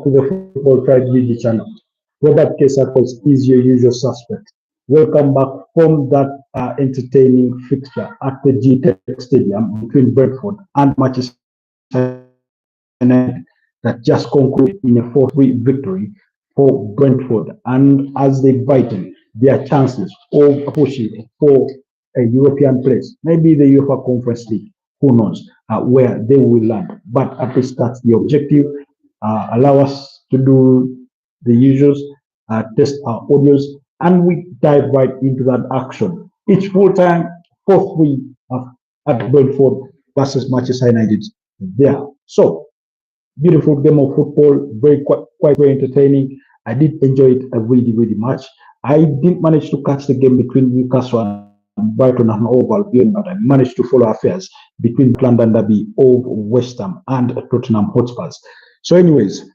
to the Football Tribe YouTube channel. Robert Kesakos is your usual suspect. Welcome back from that entertaining fixture at the Gtech Stadium between Brentford and Manchester United that just concluded in a 4-3 victory for Brentford, and as they brighten their chances of pushing for a European place, maybe the UEFA Conference League, who knows where they will land. But at least that's the objective. Allow us to do the usuals, test our audios, and we dive right into that action. It's full time 4-3 at Brentford versus Manchester United there. So, beautiful game of football, quite very entertaining. I did enjoy it really much. I didn't manage to catch the game between Newcastle and Brighton and Oval, but I managed to follow affairs between London Derby of West Ham and Tottenham Hotspurs. So anyways,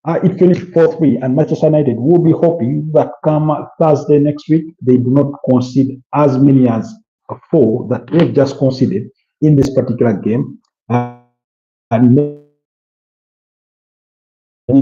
it finished 4-3, and Manchester United will be hoping that come Thursday next week, they do not concede as many as 4 that they've just conceded in this particular game. And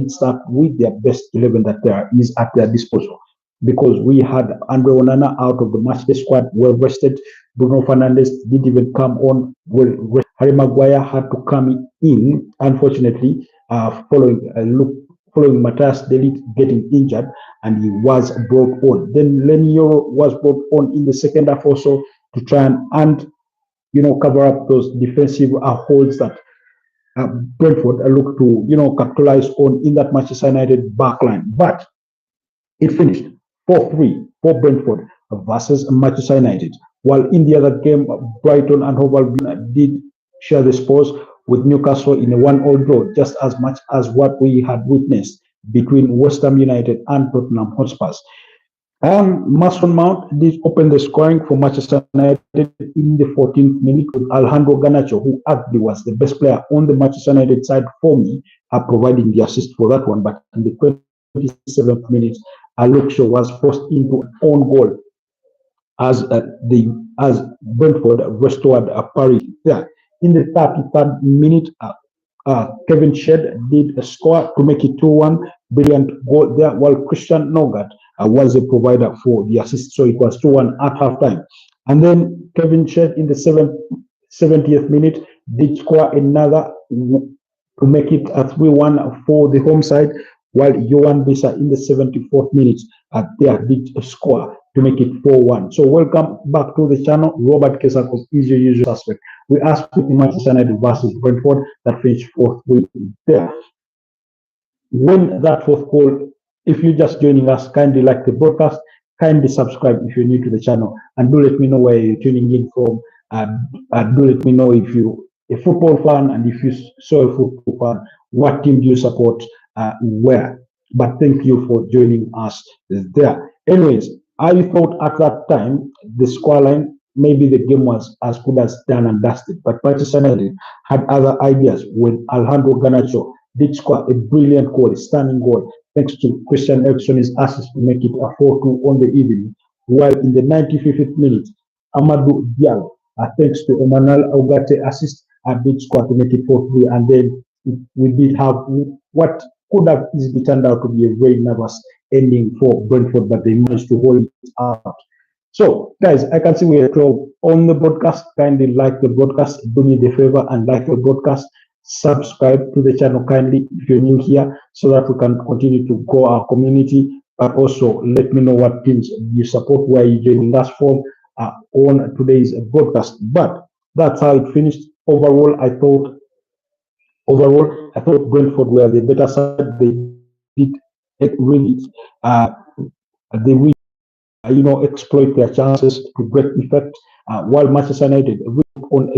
start with their best 11 that there is at their disposal, because we had Andre Onana out of the matchday squad, well rested. Bruno Fernandes didn't even come on. Well, Harry Maguire had to come in, unfortunately, following Matthias De Ligt getting injured, and he was brought on. Then Lenny Yoro was brought on in the second half also to try and cover up those defensive holes that Brentford look to capitalize on in that Manchester United backline. But it finished 4-3 for Brentford versus Manchester United. While in the other game, Brighton and Hove Albion did share the spoils with Newcastle in a 1-1 draw, just as much as what we had witnessed between West Ham United and Tottenham Hotspurs. Mason Mount did open the scoring for Manchester United in the 14th minute with Alejandro Garnacho, who actually was the best player on the Manchester United side for me, providing the assist for that one. But in the 27th minute, Alexio was forced into an own goal as Brentford restored a parity there. In the 33rd minute, Kevin Shedd did a score to make it 2-1. Brilliant goal there, while Christian Nogat was a provider for the assist. So it was 2-1 at halftime. And then Kevin Shedd in the 70th minute did score another to make it a 3-1 for the home side, while Johan Bisa in the 74th minute there did a score to make it 4-1. So welcome back to the channel. Robert Kesakos is your usual suspect. We are speaking Manchester United versus Brentford that finished 4-3 there. When that fourth goal, if you're just joining us, kindly like the broadcast, kindly subscribe if you're new to the channel, and do let me know where you're tuning in from. Do let me know if you're a football fan, and if you saw a football fan, what team do you support, where. But thank you for joining us there. Anyways, I thought at that time the scoreline, maybe the game was as good as done and dusted, but Manchester United had other ideas when Alejandro Garnacho did score a brilliant goal, a stunning goal, thanks to Christian Eriksen's assist to make it a 4-2 on the evening. While in the 95th minute, Amadou Diallo, thanks to Emmanuel Ugarte assist, did score to make it 4-3, and then we did have what could have easily turned out to be a very nervous ending for Brentford, but they managed to hold it out. So, guys, I can see we are 12 on the broadcast. Kindly like the broadcast. Do me the favor and like the broadcast. Subscribe to the channel kindly if you're new here, so that we can continue to grow our community. But also let me know what teams you support, where you're joining us from on today's broadcast. But that's how it finished. Overall, I thought Brentford were the better side. They did really exploit their chances to great effect, while Manchester United on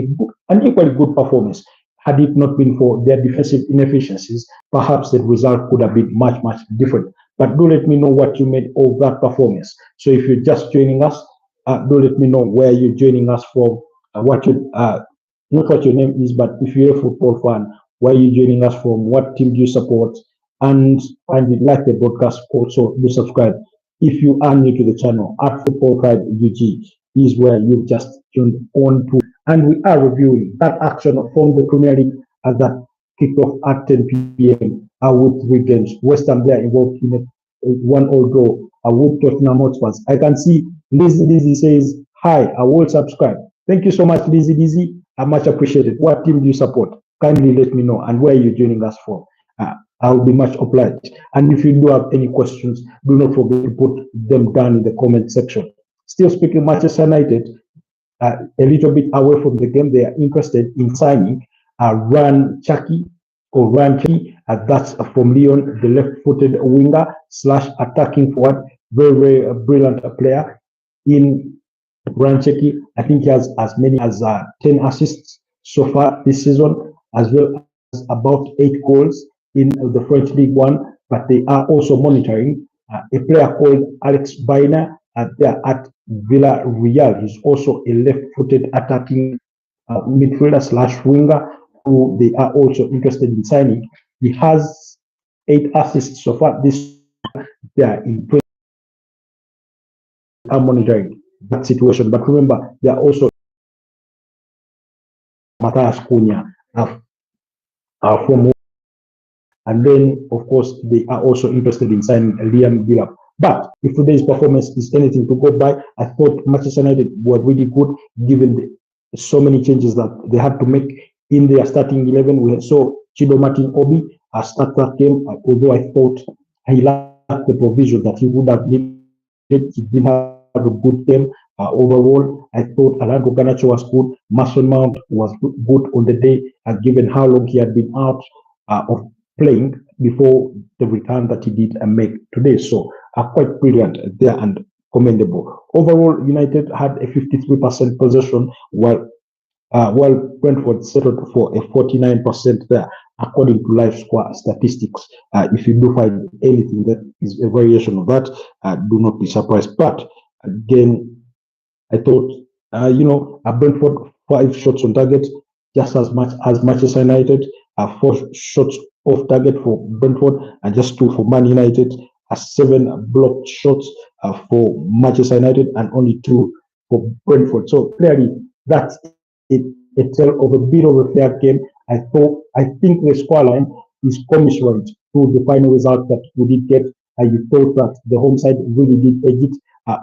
an equally good performance. Had it not been for their defensive inefficiencies, perhaps the result could have been much different. But do let me know what you made of that performance. So if you're just joining us, do let me know where you're joining us from, not what your name is, but if you're a football fan, where you're joining us from, what team do you support, and like the broadcast, also do subscribe. If you are new to the channel, at Footballtribeug UG is where you've just tuned on to, and we are reviewing that action from the Premier League that kicked off at 10 p.m. With Wigan. West Ham they are involved in a 1-1 draw. With Tottenham Hotspurs. I can see Lizzie says, hi, I will subscribe. Thank you so much, Lizzie. I much appreciated. What team do you support? Kindly let me know, and where are you joining us from? I'll be much obliged. And if you do have any questions, do not forget to put them down in the comment section. Still speaking Manchester United, a little bit away from the game, they are interested in signing Ran Chaki, that's from Lyon, the left-footed winger / attacking forward, very brilliant player. In Brancheki, I think he has as many as 10 assists so far this season, as well as about 8 goals in the French League One. But they are also monitoring a player called Alex Baina there at Villarreal. He's also a left-footed attacking midfielder / winger who they are also interested in signing. He has 8 assists so far this year. They are in monitoring that situation. But remember, they are also Matthias Cunha from, and then of course they are also interested in signing Liam Delap. But if today's performance is anything to go by, I thought Manchester United were really good given so many changes that they had to make in their starting 11. We saw Chido Martin Obi start that game, although I thought he lacked the provision that he would have needed. He didn't have a good game overall. I thought Alejandro Garnacho was good. Mason Mount was good on the day, given how long he had been out of playing before the return that he did make today. So quite brilliant there and commendable. Overall, United had a 53% possession, while Brentford settled for a 49% there, according to live score statistics. If you do find anything that is a variation of that, do not be surprised. But again, I thought, Brentford 5 shots on target, just as much as Manchester United, 4 shots off target for Brentford, and just 2 for Man United. 7 blocked shots for Manchester United, and only 2 for Brentford. So clearly, that's a tale of a bit of a fair game. I think the scoreline is commensurate to the final result that we did get. You thought that the home side really did edge it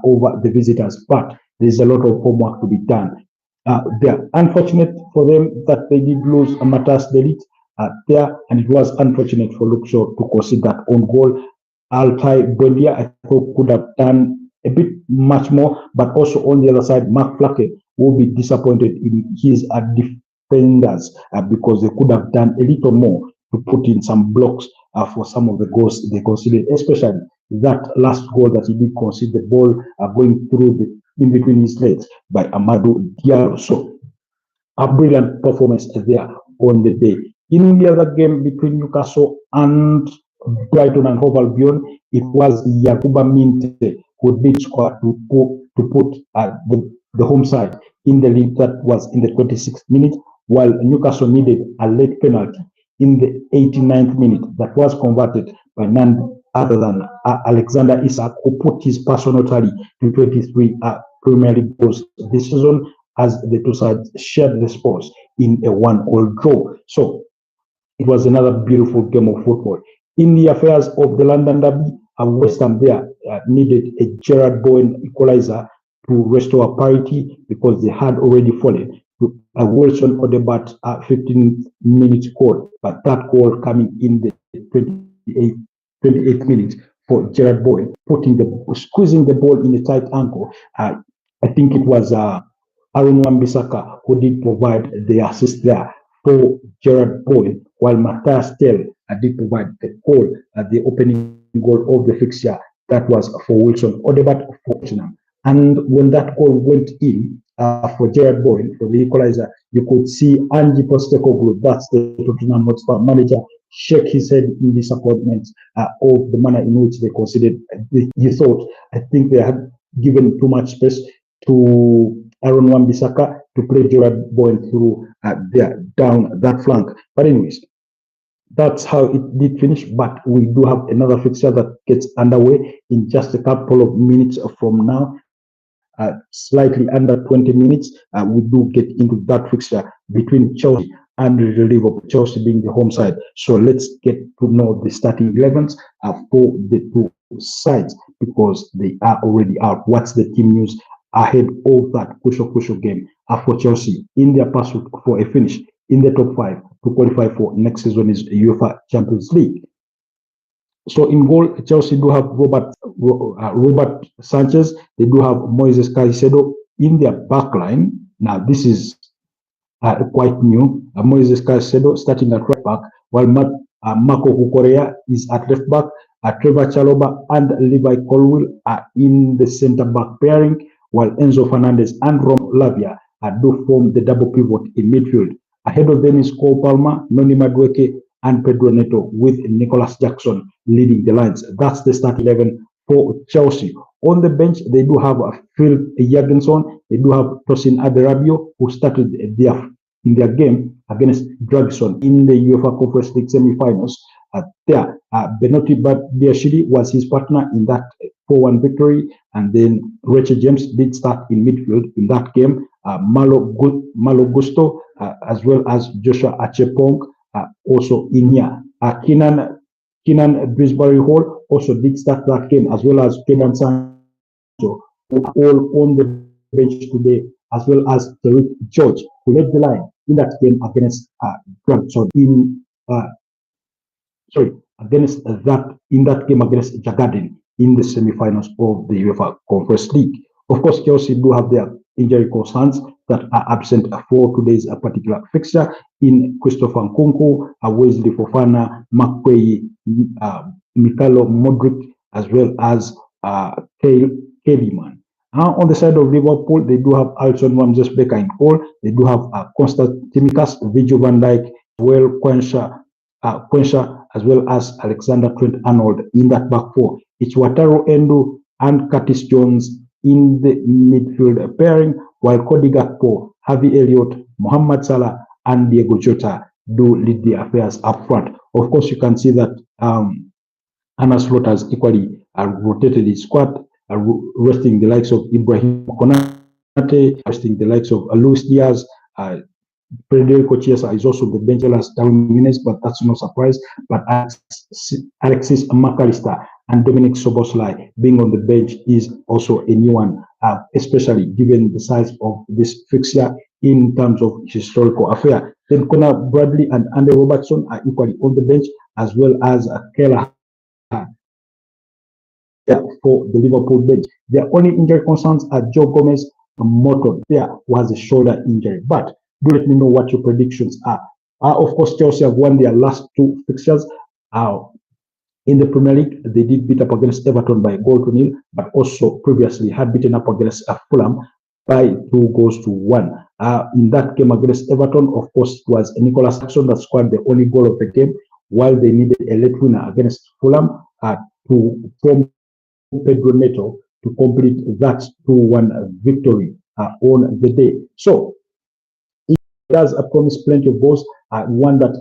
over the visitors, but there's a lot of homework to be done. They're unfortunate for them that they did lose Matthias de Ligt there, and it was unfortunate for Luke Shaw to concede that own goal. Altai Bondia, I thought, could have done a bit much more, but also on the other side, Mark Flaque will be disappointed in his defenders because they could have done a little more to put in some blocks for some of the goals they conceded, especially that last goal that he did concede, the ball going through in between his legs by Amadou Diallo. So a brilliant performance there on the day. In the other game between Newcastle and Brighton and Hove Albion, it was Yakuba Minte who did score to put the home side in the lead. That was in the 26th minute, while Newcastle needed a late penalty in the 89th minute that was converted by none other than Alexander Isak, who put his personal tally to 23 Premier League goals this season, as the two sides shared the spoils in a 1-1 draw. So it was another beautiful game of football. In the affairs of the London Derby, West Ham there needed a Gerard Bowen equalizer to restore parity because they had already fallen to a Wilson Odegaard 15-minute goal, but that goal coming in the 28th minute for Gerard Bowen, squeezing the ball in a tight angle. I think it was Aaron Wan-Bissaka who did provide the assist there for Gerard Bowen, while Matthias Tel did provide the goal at the opening goal of the fixture. That was for Wilson Odegaard for Tottenham. And when that goal went in for Gerard Bowen, for the equalizer, you could see Ange Postecoglou, that's the Tottenham Hotspur manager, shake his head in disappointment of the manner in which they considered. He thought, I think they had given too much space to Aaron Wan-Bissaka to play Gerard Bowen through down that flank. But anyways, that's how it did finish. But we do have another fixture that gets underway in just a couple of minutes from now. Slightly under 20 minutes, we do get into that fixture between Chelsea and Liverpool, Chelsea being the home side. So let's get to know the starting 11s for the two sides because they are already out. What's the team news ahead of that crucial game for Chelsea in their pursuit for a finish in the top 5 to qualify for next season's UEFA Champions League? So in goal, Chelsea do have Robert Sanchez. They do have Moises Caicedo in their back line. Now this is quite new. Moises Caicedo starting at right back, while Marco Cucurella is at left back. Trevor Chalobah and Levi Colwill are in the centre back pairing, while Enzo Fernandez and Rom Lavia do form the double pivot in midfield. Ahead of them is Cole Palmer, Noni Madueke, and Pedro Neto, with Nicholas Jackson leading the lines. That's the start 11 for Chelsea. On the bench, they do have Phil Jurgenson, they do have Tosin Aderabio, who started in their game against Dragion in the UEFA Conference League semi-finals. Benotti Badiashile was his partner in that 4-1 victory, and then Rachel James did start in midfield in that game. Malo Gusto, as well as Joshua Achepong, also in here. Keenan Brisbane Hall also did start that game, as well as Kenan Sancho, all on the bench today, as well as Tariq George, who led the line in that game against Brentford in that game against Jagaden in the semi-finals of the UEFA Conference League. Of course, Chelsea do have their injury concerns that are absent for today's particular fixture in Christopher Nkunku, Wesley Fofana, Makwei, Mikhailo Modric, as well as Kellyman. On the side of Liverpool, they do have Alisson Ramsey Becker in goal. They do have Constant Timikas, Virgil van Dijk, Quencha, as well as Alexander Trent-Arnold in that back four. It's Wataru Endo and Curtis Jones in the midfield pairing, while Cody Gakpo, Harvey Elliott, Mohamed Salah, and Diego Jota do lead the affairs up front. Of course, you can see that Arne Slot has equally rotated his squad, resting the likes of Ibrahim Konate, resting the likes of Luis Diaz. Federico Chiesa is also the bench as Darwin Nunes, but that's no surprise. But Alexis McAllister and Dominic Soboslai being on the bench is also a new one, especially given the size of this fixture in terms of historical affair. Then Conor Bradley and Andy Robertson are equally on the bench, as well as Keller for the Liverpool bench. Their only injury concerns are Joe Gomez and Morton, who has a shoulder injury. But do let me know what your predictions are. Of course, Chelsea have won their last two fixtures. In the Premier League, they did beat up against Everton by 1-0, but also previously had beaten up against Fulham by 2-1. In that game against Everton, of course, it was Nicholas Jackson that scored the only goal of the game, while they needed a late winner against Fulham from Pedro Neto to complete that 2-1 victory on the day. So, it does promise plenty of goals. One that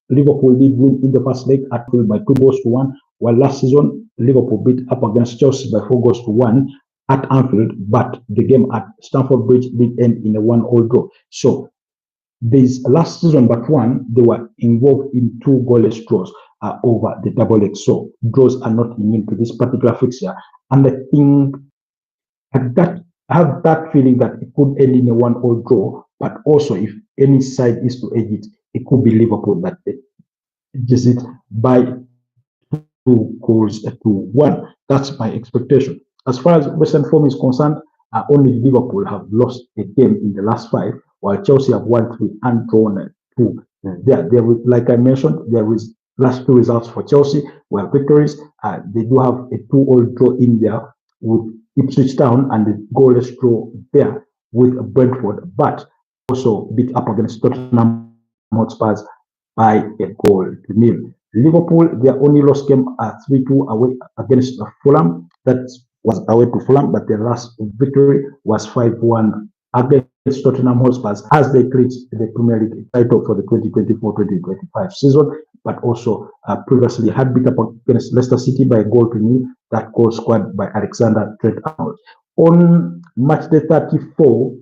Liverpool did win in the first leg at by 2-1, while last season Liverpool beat up against Chelsea by 4-1 at Anfield, but the game at Stamford Bridge did end in a 1-1 draw. So this last season but one, they were involved in 2 goalless draws over the double leg. So draws are not immune to this particular fixture, and I think I have that feeling that it could end in a 1-1 draw. But also, if any side is to edge it, it could be Liverpool that edges it by 2-1. That's my expectation. As far as Western form is concerned, only Liverpool have lost a game in the last 5, while Chelsea have won 3 and drawn 2. Like I mentioned, there is last 2 results for Chelsea were victories. They do have a 2-2 draw in there with Ipswich Town and the goalless draw there with Brentford, but also beat up against Tottenham Hotspur by 1-0. Liverpool, their only lost game 3-2 away against Fulham. That was away to Fulham, but their last victory was 5-1 against Tottenham Hotspur as they clinched the Premier League title for the 2024-2025 season, but also previously had beat up against Leicester City by 1-0. That goal scored by Alexander Trent-Arnold. On match day 34,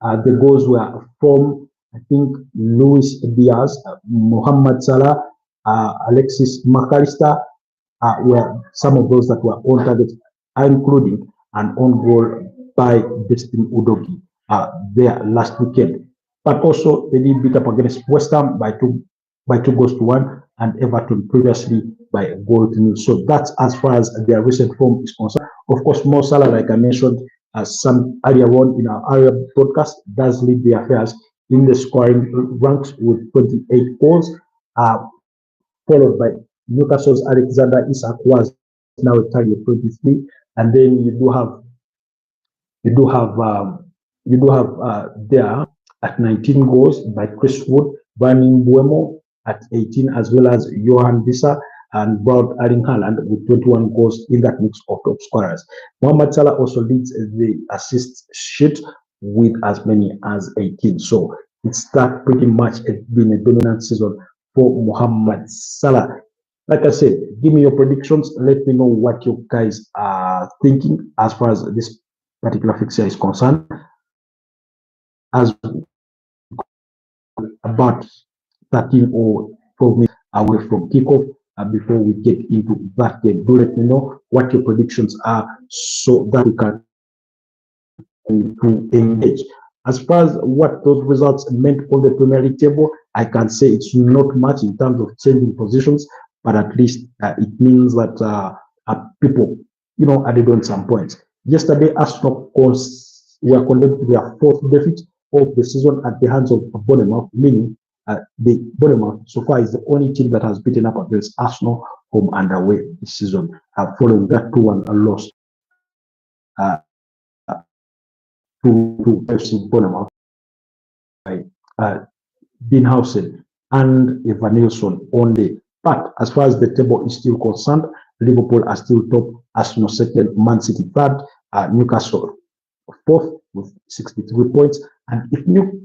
the goals were from I think Luis Diaz, Mohamed Salah, Alexis McAllister were some of those that were on target, including an own goal by Destin Udogi there last weekend. But also they did beat up against West Ham by 2 goals to 1, and Everton previously by a goal to nil. So that's as far as their recent form is concerned. Of course, Mo Salah, like I mentioned, some earlier on in our earlier broadcast, does lead the affairs in the scoring ranks with 28 goals, followed by Newcastle's Alexander Isak, who has now a target 23, and then you do have there at 19 goals by Chris Wood, Brandon Buemo at 18, as well as Johan Bisa and Broad Erling Haaland with 21 goals in that mix of top scorers. Mohamed Salah also leads the assist sheet with as many as 18. So it's that pretty much been a dominant season for Mohamed Salah. Like I said, give me your predictions. Let me know what you guys are thinking as far as this particular fixture is concerned. As about 13 or 12 minutes away from kickoff, before we get into that game, do let me know what your predictions are so that we can to engage. As far as what those results meant on the Premier League table, I can say it's not much in terms of changing positions, but at least it means that people, added on some points. Yesterday, Arsenal were condemned to their fourth defeat of the season at the hands of Bournemouth, meaning the Bournemouth so far is the only team that has beaten up against Arsenal home and away this season, following that 2-1 loss to FC Bournemouth by Dinhausen and Evanilson only. But as far as the table is still concerned, Liverpool are still top, Arsenal second, Man City third, Newcastle fourth with 63 points. And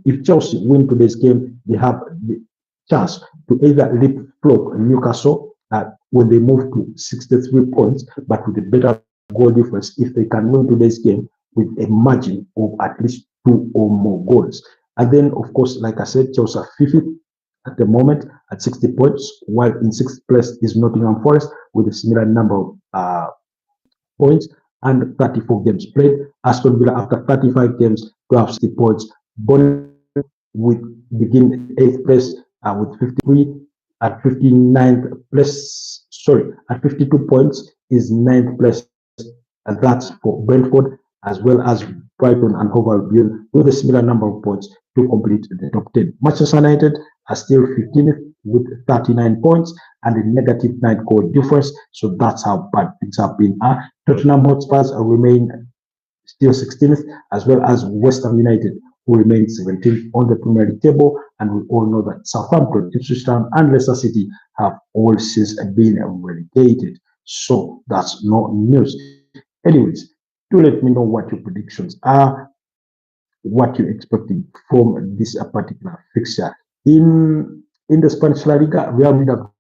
if Chelsea win today's game, they have the chance to either leapfrog Newcastle when they move to 63 points, but with a better goal difference if they can win today's game with a margin of at least 2 or more goals. And then, of course, like I said, Chelsea are fifth at the moment at 60 points, while in sixth place is Nottingham Forest with a similar number of points and 34 games played. Aston Villa, after 35 games, to have 60 points. Bournemouth with begin 8th place with 53 at 59th place. Sorry, at 52 points is 9th place, and that's for Brentford, as well as Brighton and Hove Albion with a similar number of points to complete the top 10. Manchester United are still 15th with 39 points and a negative 9 goal difference. So that's how bad things have been. Tottenham Hotspurs remain still 16th, as well as West Ham United, who remain 17th on the Premier League table. And we all know that Southampton, Ipswich Town, and Leicester City have all since been relegated. So that's no news. Anyways, do let me know what your predictions are, what you're expecting from this particular fixture. In the Spanish La Liga, Real Madrid have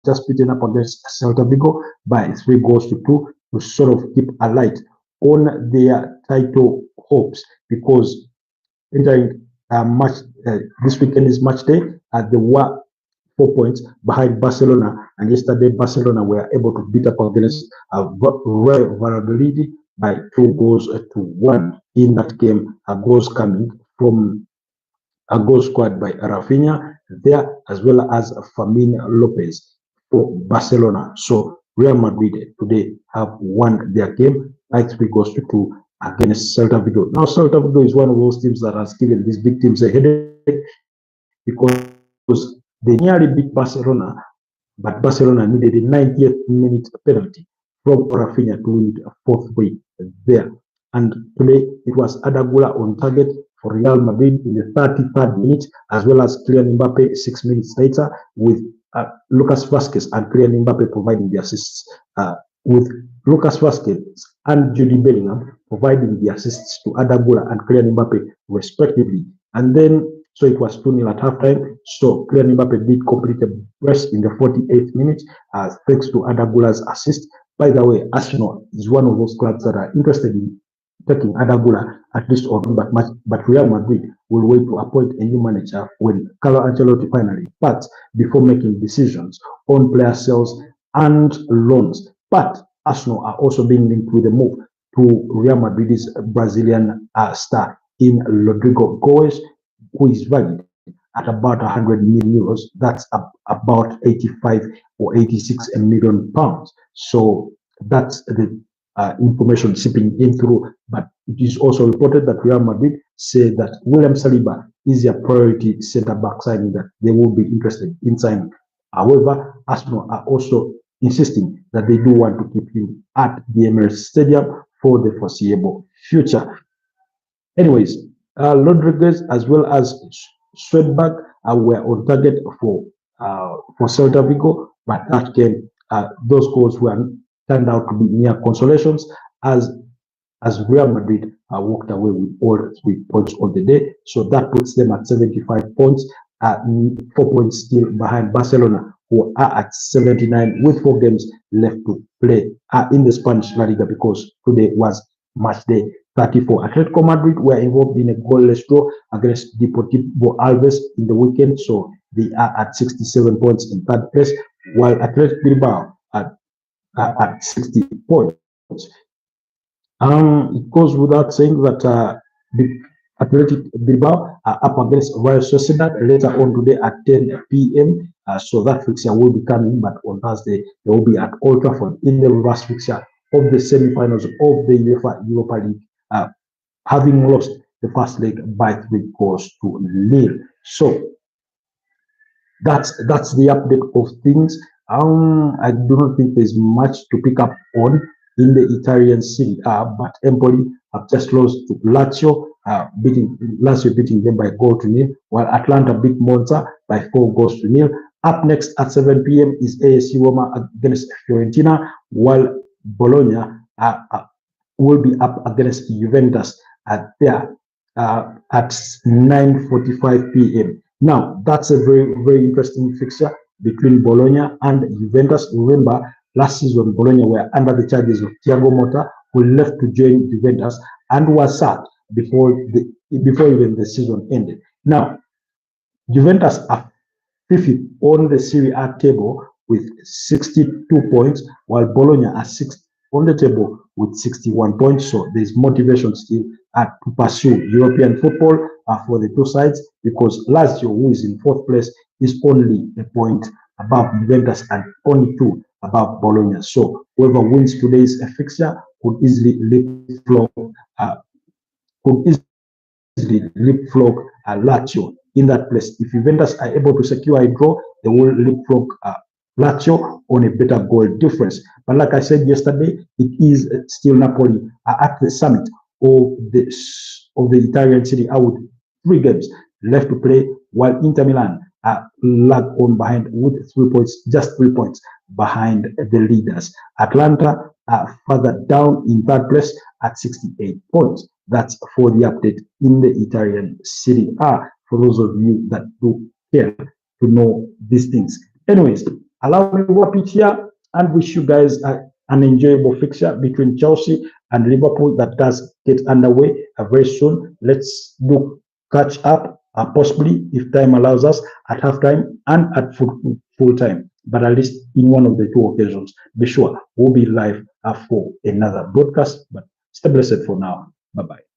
just beaten up against Celta Vigo by 3 goals to 2 to sort of keep a light on their title hopes, because entering this weekend is match day. They were 4 points behind Barcelona, and yesterday Barcelona were able to beat up against Real Valladolid by 2 goals to 1 in that game. Goals coming from a goal scored by Rafinha there, as well as Fermin Lopez for Barcelona. So Real Madrid today have won their game by 3 goals to 2 against Celta Vigo. Now Celta Vigo is one of those teams that has given these big teams a headache, because they nearly beat Barcelona, but Barcelona needed a 90th minute penalty from Rafinha to win a 4th way there. And today it was Adagula on target for Real Madrid in the 33rd minute, as well as Kylian Mbappe 6 minutes later, with Lucas Vazquez and Kylian Mbappe providing the assists, with Lucas Vazquez and Jude Bellingham providing the assists to Adagula and Kylian Mbappe respectively. And then, so it was 2-0 at halftime. So Kylian Mbappe did complete a press in the 48th minute, thanks to Adagula's assist. By the way, Arsenal is one of those clubs that are interested in taking Adagula at least on but Real Madrid will wait to appoint a new manager when Carlo Ancelotti finally parts before making decisions on player sales and loans. But Arsenal are also being linked with a move to Real Madrid's Brazilian star in Rodrigo Goes, who is valued at about 100 million euros. That's about 85 or 86 million pounds. So that's the information seeping in through. But it is also reported that Real Madrid say that William Saliba is their priority centre-back signing that they will be interested in signing. However, Arsenal are also insisting that they do want to keep him at the Emirates Stadium for the foreseeable future. Anyways, Rodriguez as well as Swedberg were on target for Celta Vigo, but that came those goals were turned out to be mere consolations as Real Madrid walked away with all 3 points of the day. So that puts them at 75 points, 4 points still behind Barcelona, who are at 79 with 4 games left to play in the Spanish La Liga, because today was match day 34. Atletico Madrid were involved in a goalless draw against Deportivo Alaves in the weekend, so they are at 67 points in third place, while Athletic Bilbao at 60 points. It goes without saying that the Athletic Bilbao are up against Real Sociedad later on today at 10 p.m. So that fixture will be coming, but on Thursday they will be at Old Trafford in the reverse fixture of the semi-finals of the UEFA Europa League, having lost the first leg by 3 goals to nil. So that's the update of things. I do not think there's much to pick up on in the Italian Serie A, but Empoli have just lost to Lazio, beating them by a goal to nil, while Atlanta beat Monza by 4 goals to nil. Up next at 7 p.m. is AS Roma against Fiorentina, while Bologna will be up against Juventus at 9:45 p.m. Now, that's a very, very interesting fixture between Bologna and Juventus. Remember, last season, Bologna were under the charges of Thiago Motta, who left to join Juventus and was sacked before even the season ended. Now, Juventus are 5th on the Serie A table with 62 points, while Bologna are 6th on the table with 61 points. So there's motivation still to pursue European football for the two sides, because Lazio, who is in 4th place, is only a point above Juventus and only 2 above Bologna. So whoever wins today's fixture could easily leapfrog Lazio in that place. If Juventus are able to secure a draw, they will leapfrog Lazio on a better goal difference. But like I said yesterday, it is still Napoli at the summit of the Italian Serie A with 3 games left to play, while Inter Milan lag on behind with 3 points, just 3 points behind the leaders. Atlanta are further down in third place at 68 points. That's for the update in the Italian Serie A, for those of you that do care to know these things. Anyways, allow me to wrap it here and wish you guys an enjoyable fixture between Chelsea and Liverpool that does get underway very soon. Let's catch up, possibly, if time allows us, at halftime and at full time. But at least in one of the 2 occasions, be sure we'll be live for another broadcast. But stay blessed for now. Bye-bye.